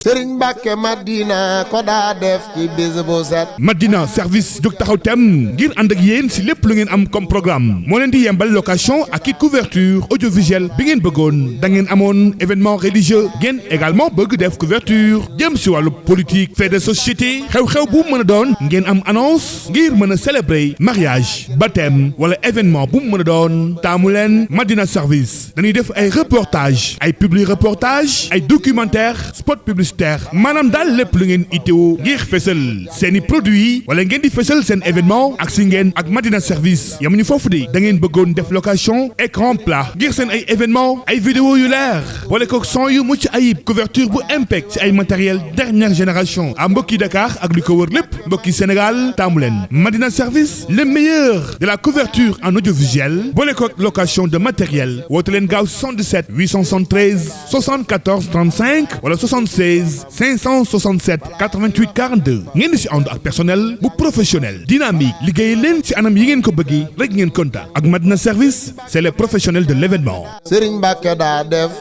Sëriñ Mbàkke Madina ko daa def ci bis bu set. Madina service jóg taxaw tem ngir ànd ak yéen si lépp lu ngeen am comme programme moo leen di yembal location ak i couverture audiovisuelle bi ngeen bëggoon da ngeen amoon événement religieux ngeen également bëgg def couverture jëm si wàllu politique fait de société xew-xew bu mën a doon ngeen am annonce ngir mën a célébrer mariage baptême wala événement bu mu mën a doon taamu leen Madina service dañuy def ay reportage ay publi reportage ay documentaire spot publicitaire maanaam daal lépp lu ngeen itteewu ngir fësal seeni produits wala ngeen di fësal seen événement ak si ngeen ak Madina service yamuñu foofu de da ngeen bëggoon def location écran plat ngir seen ay événement ay vidéo yu leer wala ko son yu mucc ayib couverture bu impec ci ay matériel dernière génération à mbokki Dakar ak li ko wër lépp mbokki Sénégal taamu leen Madina service le meilleur de la couverture en audiovisuel boole ko location de matériel woote leen gaaw 77 873 74 35 wala 76 567 88 42 ngeen di si ànd ak personnel bu professionnel dynamique liggéey leen ci anam yi ngeen ko bëggee rek ngeen kontaan ak Madina service c'est les professionnels de l'événement. Sëriñ Mbàkke daa def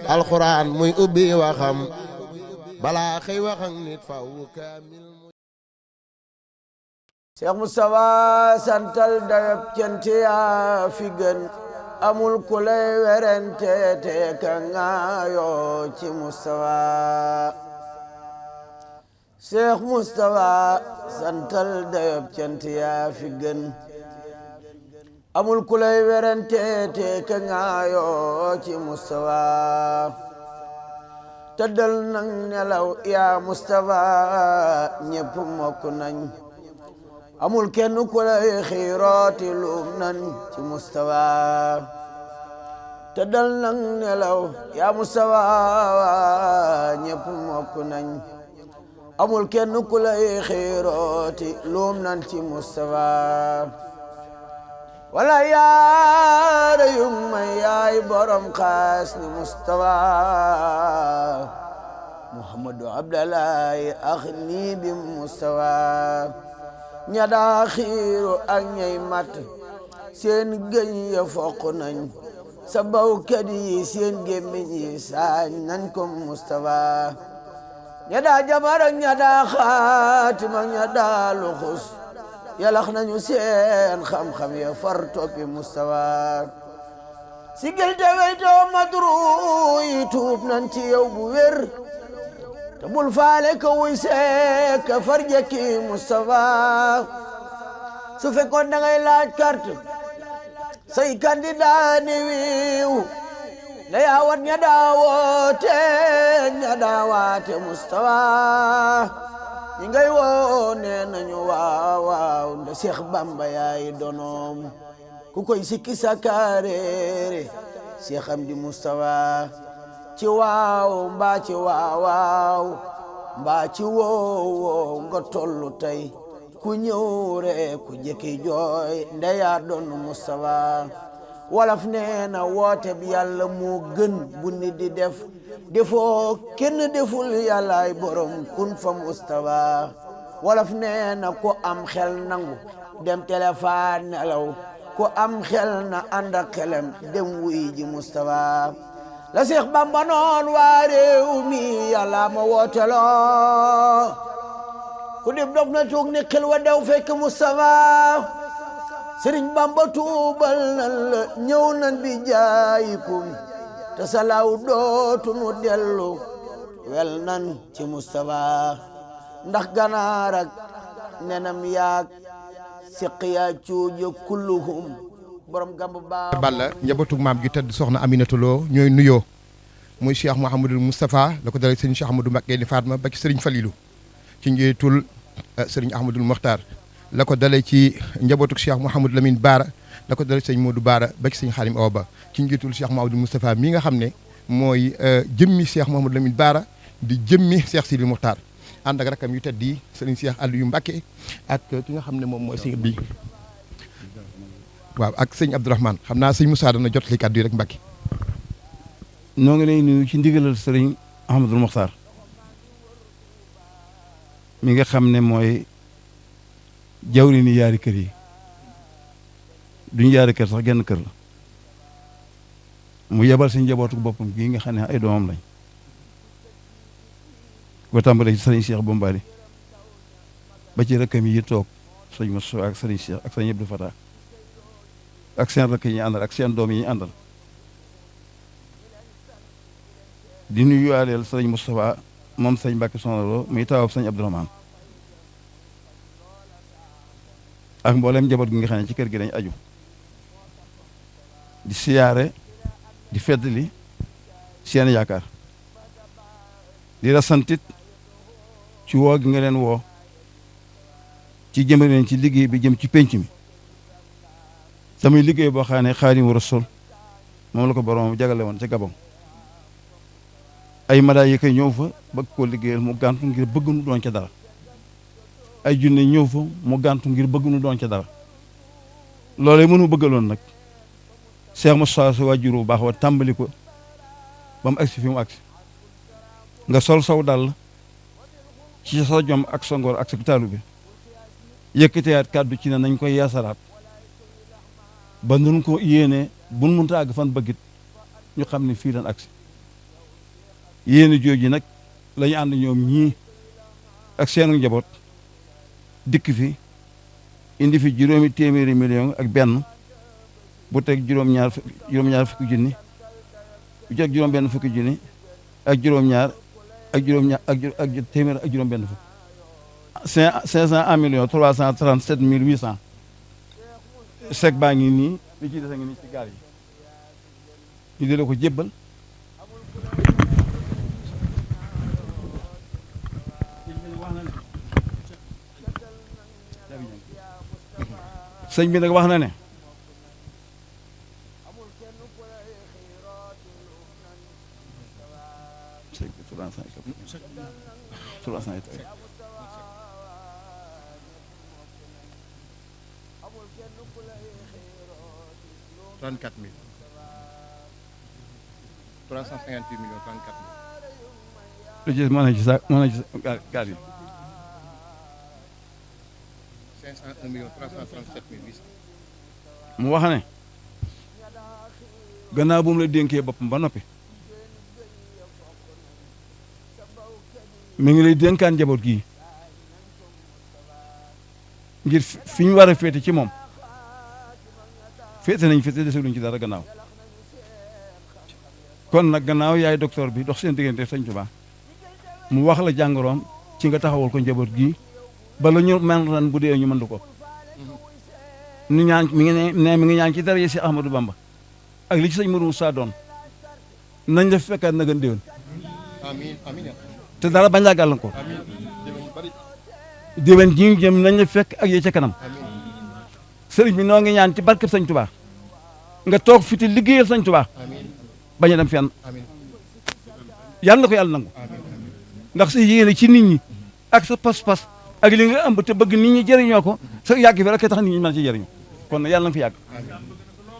alxuraan muy ubbi waxam balaa xëy wax ak nit faw kaamil. Cheikh Moustapha santal dayab cant yaa fi gën amul ku lay werante te ka ngaayoo ci Moustapha Cheikh Moustapha santal dayob cant yaa fi gën amul ku lay werante te ka ngaayoo ci Moustapha tëddal nang nelaw yaa Moustapha ñépp mokk nañ amul kenn ku lay xiirooti luum nan ci Moustapha tëddal nang nelaw yaa Moustapha ñépp mokk nañ amul kenn ku lay xiirooti luum nan ci Moustapha wala yaara yung may yaay borom xaas ni Moustapha Muhammadu Abdallahi ax nii bi Moustapha ña daa xiiru ak ñay mat seen gëñ ya foq nañ sa bawkat yi seen gémmiñ yi saañ nañ ko Moustapha ña daa jabar ak ña daa xaatim ak ña daa luxus yalax nañu seen xam-xam ya far toppi Moustapha sigil te weytoo madru yi tuub nañ ci yow bu wér te bul faale ka wuy seek ka farjaki Moustapha su fekkoon da ngay laaj carte say candidat ni wiiw na yaawat ña daawoote ña daawaate Moustapha ñi ngay woo nee nañu waaw waaw nda Seex Bamba yaay donoom ku koy sikki sakaareere Seex Amdi Moustapha ci waaw mbaa ci waawaaw mbaa ci woowoo nga tollu tey ku ñëw rek ku jëkki jooy ndeyaa doon Moustapha wolof nee na woote bi yàlla moo gën bu nit di def defoo kenn deful yàllaay borom kun fa Moustapha wolof nee na ku am xel nangu dem téléphone nelaw ku am xel na ànd ak xelam dem wuy ji Moustapha la Seex Bamba noon waa réew mi yàlla ma wooteloo ku dib dof na tuug ni xel wa dew fekk Moustapha Sëriñ Bamba tuubal nan la ñëw nan bi jaayikum te salaaw dootu nu dellu wel nan ci Moustapha ndax ganaar ak nenam yaag siqiya cuuja kulluhum borom gamb baa Balla njabootu maam gi tëdd soxna Aminata Lo ñooy nuyoo muy Cheikh Mouhamadul Moustapha la ko dalee sëriñ Cheikh Ahmadou Mbacké ni Fatma ba ci sëriñ Falilou ci njiitul sëriñ Ahmadul Mokhtar la ko dalee ci njabootu Cheikh Mouhamadou Lamine Bara la ko dalee sëriñ Modou Bara ba ci sëriñ Khadim Awa Ba ci njiitul Cheikh Mouhamadul Moustapha mi nga xam ne mooy jëmmi Cheikh Mouhamadou Lamine Bara di jëmmi Cheikh Sidil Mokhtar ànd ak rakam yu tedd yi sëriñ Cheikh Aliou Mbacké ak ki nga xam ne moom mooy sëriñ bi waaw ak sëñ Abdourahmane xam naa sëñ Moussa dana jot li kàddu yi rek Mbacke. noo ngi lay nuyu ci ndigalal sëriñ Ahmadul Mokhtar mi nga xam ne mooy jawri ni yaari kër yi duñu yaari kër sax genn kër la mu yebal si njabootu boppam gii nga xam ne ay doomam lañ ba tàmbalee ci sëriñ Cheikh Bombali ba ci rakkam yi toog sëñ Moussa ak sëriñ Cheikh ak sëñ Abdou Fatah ak seen rakk yi ñu àndal ak seen doom yi ñu àndal di nuyuwaaleel sëriñ Moustapha moom sëñ Mbacke Soxna Lo muy taawab sëñ Abdourahmane ak mboolem njaboot gi nga xam ne ci kër gi dañ aju di siyaare di feddali seen yaakaar di la santit ci woo gi nga leen woo ci jëmale leen ci liggéey bi jëm ci penc mi tamit liggéey boo xam ne Xaadimu Rasuul moom la ko borom jagale woon ca Gabon ay malaayika ñëw fa bëgg koo liggéeyal mu gàntu ngir bëgg nu doon ca dara ay junne ñëw fa mu gàntu ngir bëgg nu doon ca dara loolee mënu bëggaloon nag Cheikh Moussa sa waajur bu baax wa tàmbali ko ba mu agsi fi mu agsi nga sol saw dal ci sa jom ak sa ngor ak sa taalu bi yëkkateyaat kàddu ci ne nañ koy yaasaraat ba nun ko yéene buñ mënta àgg fan bëggit ñu xam ne fii lan agsi yéene jooju nag lañu ànd ñoom ñii ak seenu njaboot dikk fi indi fi 200 millions ak benn bu teg juróom-ñaar fukki junni bu teg juróom-benn fukki junni ak juróom-ñaar ak téeméer ak juróom-benn fukk 501 millions 337 mille 800 chèque baa ngi nii li ci des a ngi nii ci gaal yi ñu di la ko jébbal sëñ bi nag wax na ne $34 000 358 millions 34 000 lu ci mën na ci sa mën na ci gaal yi 501 millions 337 mille 800 mu wax ne gannaaw bu mu la dénkee boppam ba noppi mi ngi lay dénkaan njaboot gii ngir fi ñu war a féete ci moom féete nañ féete deseluñ ci dara gannaaw kon nag gannaaw yaay docteur bi dox seen diggante Sëñ Tuubaa mu wax la jàngoroom ci nga taxawal ko njaboot gii bala ñu mën ran bu dee ñu mën ko ñu ñaan mi ngi ñaan ci dara yi si Ahmadou Bamba ak li ci sëñ Mourou Moussa doon nañ la fekkaat na gën déwén amiin amiin te dara bañ laa gàllankoor déwén ji jëm nañ la fekk ak yee ca kanam sëriñ bi noo ngi ñaan ci barkeb Sëñ Tuubaa nga toog fi te liggéeyal Sëñ Tuubaa bañ a dem fenn yàlla na ko yàlla nangu ndax sa yéene ci nit ñi ak sa pas-pas ak li nga ëmb te bëgg nit ñi jëriñoo ko sa yàgg fi rek tax nit ñi mën ci jëriñoo kon nag yàlla na fi yàgg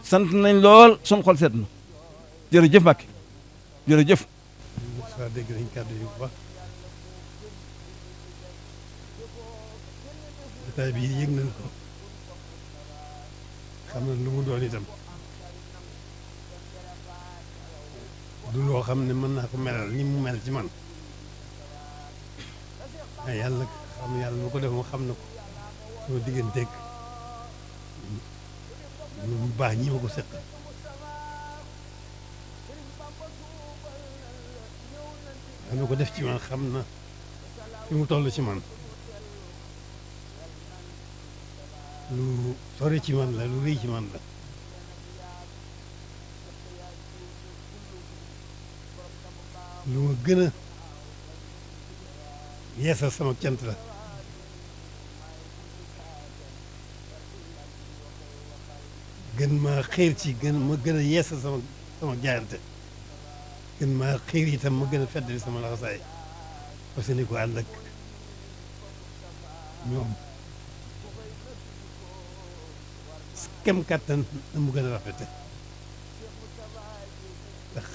sant nañ lool sunu xol seet na jërëjëf Mbacke jërëjëf. waaw dégg nañ kàddu yi bu baax jotaay bi yëg nañ ko xam nañ lu mu doon itam du loo xam ne mën naa ko melal ni mu mel ci man waaye yàlla xam yàlla mu ko def mu xam na ko sama digganteeg lu baax ñi ma ko seq dana ko def ci man xam na fi mu toll ci man lu sori ci man la lu rëy ci man la lu ma gën a yeesal sama cant la gën maa xiir ci ma gën a yeesal sama jaayante gën maa xiir itam ma gën a feddali sama laxasaay parce que ni ko ànd ak ñoom kem kàttan na mu gën a rafete ndax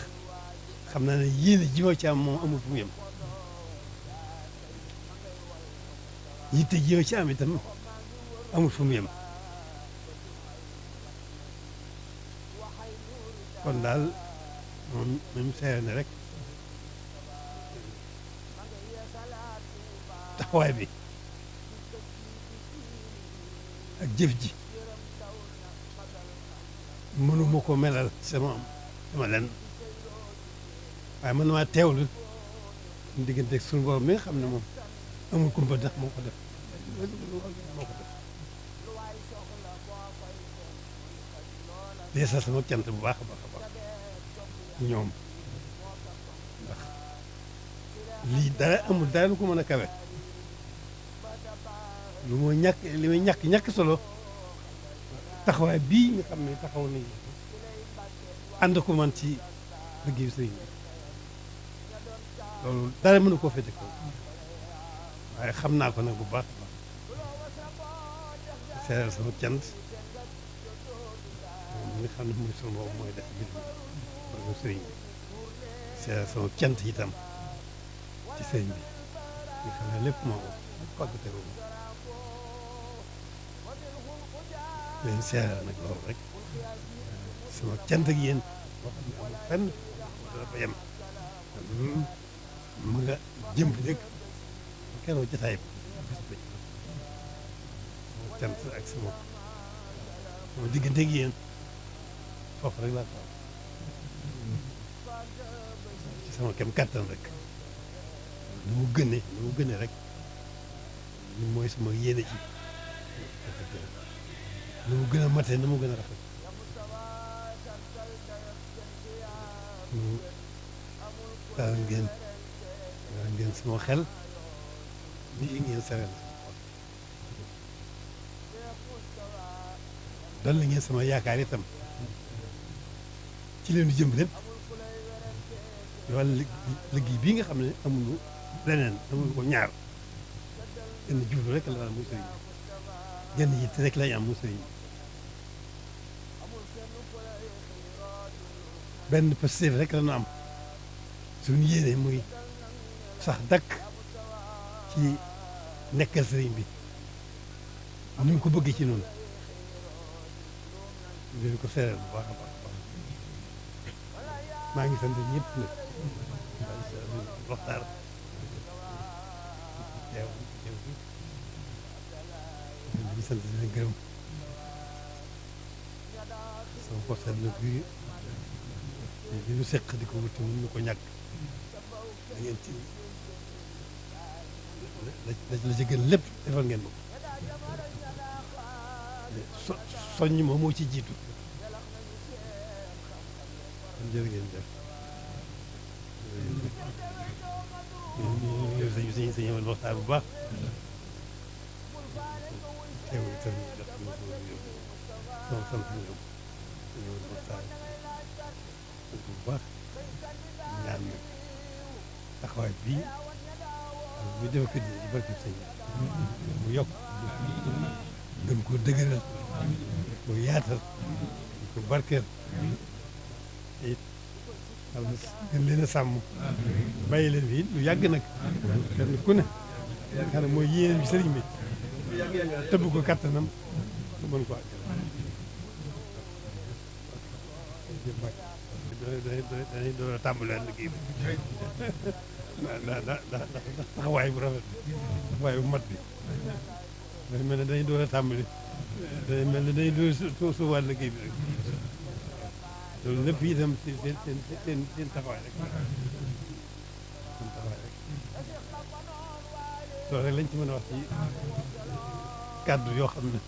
xam naa ne yéene ji ma ci am moom amul fu mu yem yitte ji ma ci am itam amul fu mu yem kon daal moom seere ne rek taxawaay bi ak jëf ji mënuma ko melal sama lenn waaye man maa teewlu digganteeg suñu borom mi nga xam ne moom amul kumpa ndax moo ko def deesa sama cant bu baax a baax a baax ñoom ndax lii dara amul dara lu ko mën a kawe lu moo ñàkk li may ñàkk solo taxawaay bii nga xam ne taxaw nañu ànd ko man ci liggéeyu sëriñ bi loolu dara mënu koo féete kaw waaye xam naa ko nag bu baax a baax seeral sama cant moom nga xam ne mooy sunu boobu mooy def mbir mi mooy sëriñ bi seeral sama cant itam ci sëriñ bi nga xam ne lépp moo ko fàggate ko leen seeral nag loolu rek sama cant ak yéen boo xam ne amul fenn dara ba yem mu nga jëm rek keroog jotaay bi bis ba sama cant ak sama diggante ak yéen foofu rek laa ko ci sama kem kàttan rek nu mu gënee rek ni mooy sama yéene ci nu mu gën a matee na mu gën a rafet daal ngeen sama xel lii ngeen sawel dolli ngeen sama yaakaar itam ci leen jëm lépp wàllu liggéey bii nga xam ne amuñu leneen amuñu ko ñaar genn jublu rek la muy sëriñ genn yitte rek lañ am muy sëriñ benn positif rek la ñu am suñu yéene muy sax dakk ci nekkal sëriñ bi ni ñu ko bëggee ci noonu dinañ ko seeral bu baax a baax maa ngi sant ñëpp nag waxtaan teew di sant di leen gërëm sama portal nag bi ñu seq di ko wuti mun ñu ko ñàkk da ngeen ci la ci gën lépp defal ngeen ko soññ moom moo ci jiitu kon jërë ngeen def ñu sañ waxtaan bu baax teew itam def sama sant ñoom sañoon waxtaan bu baax ñaan taxawaay bii ñu def ko di ci barke sëñ mu yokk gën ko dëgëral ko yaatal ko barkeel te it gën leen a sàmm bàyyi leen fii lu yàgg nag kenn ku ne xam ne mooy yéene bi sëriñ bi tëbb ko kattanam mu mën ko àggal dañuy door a tàmbalee liggéey bi ndax taxawaay bu rafet taxawaay bu mat bi dañu mel ne dañuy door a tàmbali dañu mel ne dañuy door a suubaat liggéey bi rek loolu lépp itam seen taxawaay rek seen taxawaay rek loolu rek lañ ci mën a wax ci kàddu yoo xam ne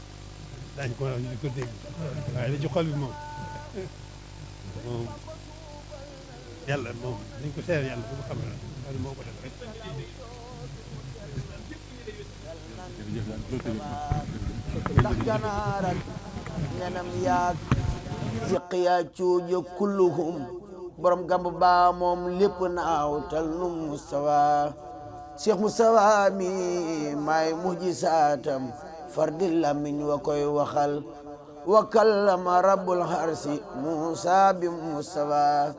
daañu ko mën a wax ñu di ko dégg waaye li ci xol bi moom yàlla moom dañ ko seer yàlla bu ko xam ne moo ko def rek ndax ganaar ak nenam yaag siq yaa cuuja kulluhum borom gamb baa moom lépp naaw tal nu Mustafa Cheikh Mustafa mi maay mujjisaatam fardi lamiñ wa koy waxal wa kallama rabbul harsi Musa bi Mustafa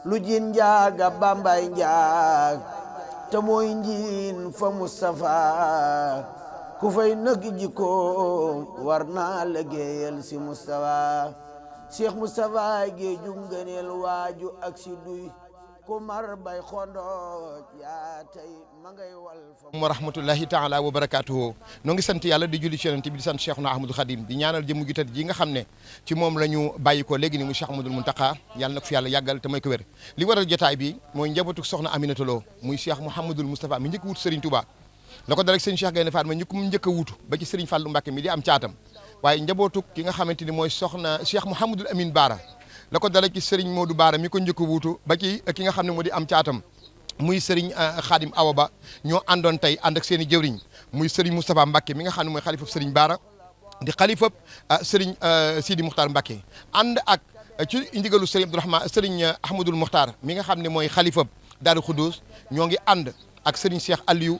lu jin njaaga bambay njaag te mooy njiin fa Mustafa ku fay nëg jikkoom war naa liggéeyal si Mustafa Cheikh Mustafa géeju ngëneel waaju ak si duy ku mar bay xondooj yaa tey ma ngay wal fa wa rahmatullahi taala wa barakaatuhu noo ngi sant yàlla di julli ci yonent bi di sant Cheikhuna Ahmadou Khadim di ñaanal jëmm ju tedd ji nga xam ne ci moom la ñu bàyyi ko léegi ni mu Cheikh Ahmadoul Mountakha yàlla na ko fi yàlla yàggal te may ko wér li waral jotaay bi mooy njabootu soxna Aminata Lo muy Cheikh Mouhamadoul Moustapha mi njëkk wut Serigne Touba la ko dal ak sëñ Cheikh Gaïndé Fatma ñu ko mu njëkk a wutu ba ci Serigne Fallou Mbacké mi di am caatam waaye njabootu ki nga xamante ni mooy soxna Cheikh Mouhamadoul Amine Bara la ko dala ci Serigne Modou Bara mi ko njëkk a wuutu ba ci ki nga xam ne moo di am caatam muy Serigne Khadim Awa Ba ñoo àndoon tey ànd ak seen i jëwriñ muy Serigne Moustapha Mbacké mi nga xam ne mooy xalifab Serigne Bara di xalifab Serigne Sidi Moukhtar Mbacké ànd ak ci ndigalu Serigne Abdourahmane Serigne Ahmadoul Mokhtar mi nga xam ne mooy xalifab Darou Khoudoss ñoo ngi ànd ak Serigne Cheikh Aliou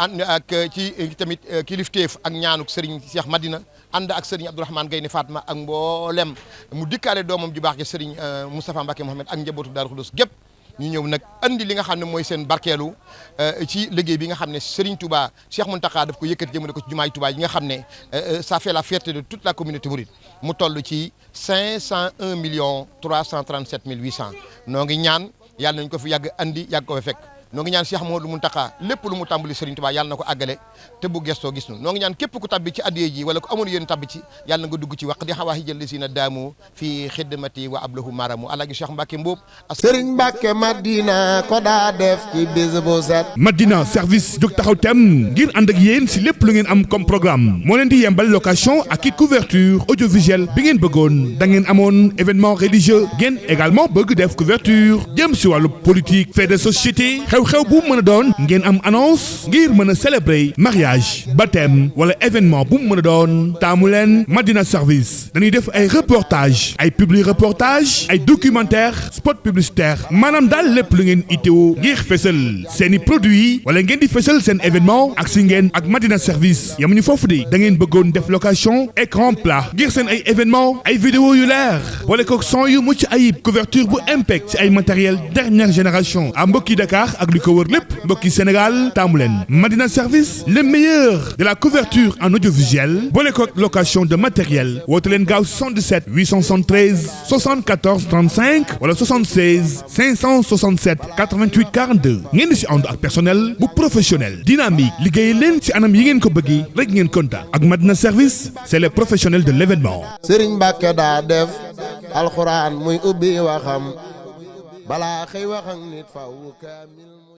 ànd ak ci tamit kilifteef ak ñaanuk Serigne Cheikh Madina ànd ak Serigne Abdourahmane Gaïndé Fatma ak mboolem mu dikkaale doomam ju baax ja Serigne Moustapha Mbacké Mohamed ak njabootu Darou Khoudoss gépp ñu ñëw nag andi li nga xam ne mooy seen barkeelu ci liggéey bi nga xam ne Serigne Touba Cheikh Mountakha daf ko yëkkati jëmale ko ci jumaay Touba yi nga xam ne ça fait la fierté de toute la communauté mouride mu toll ci 501 millions 337 mille 800 noo ngi ñaan yàlla nañ ko fi yàgg andi yàgg ko fa fekk noo ngi ñaan Cheikh Mouhamadoul Mountakha lépp lu mu tàmbali Serigne Touba yàlla na ko àggale te bu gestoo gis nu noo ngi ñaan képp ku tabbi ci addiye ji wala ku amoon yéen tabbi ci yàlla na nga dugg ci waq di xawaahi jël si na daamu fii xidmati wa ablahu maramu alaaji Cheikh Mbacké Mboob Serigne Mbacké Madina ko daa def ci bis bu set Madina service jóg taxaw tem ngir ànd ak yéen si lépp lu ngeen am comme programme moo leen di yembal location ak i couverture audiovisuelle bi ngeen bëggoon da ngeen amoon événement religieux ngeen également bëgg def couverture jëm si wàllu politique fait de société xew-xew bu mën a doon ngeen am annonce ngir mën a célébrer mariage baptême wala événement bu mën a doon taamu leen Madina service dañuy def ay reportage ay publi reportage ay documentaire spot publicitaire maanaam daal lépp lu ngeen itteewu ngir fësal seeni produit wala ngeen di fësal seen événement ak si ngeen ak Madina service yamuñu foofu de da ngeen bëggoon def location écran plat ngir seen ay événement ay vidéo yu leer boole ko son yu mucc ayib couverture bu impact ci ay matériel dernière génération à mbokki Dakar ak li ko wër lépp mbokki Sénégal taamu leen Madina service le meilleur de la couverture en audiovisuel boole ko location de matériel woote leen gaaw 77 873 74 35 wala 76 567 88 42 ngeen di si ànd ak personnel bu professionnel dynamique liggéey leen ci anam yi ngeen ko bëggee rek ngeen kontaan ak Madina service c'est les professionnels de l'événement. Serigne Mbacké daa def alxuraan muy ubbi waxam balaa xëy wax ak nit faw kaamil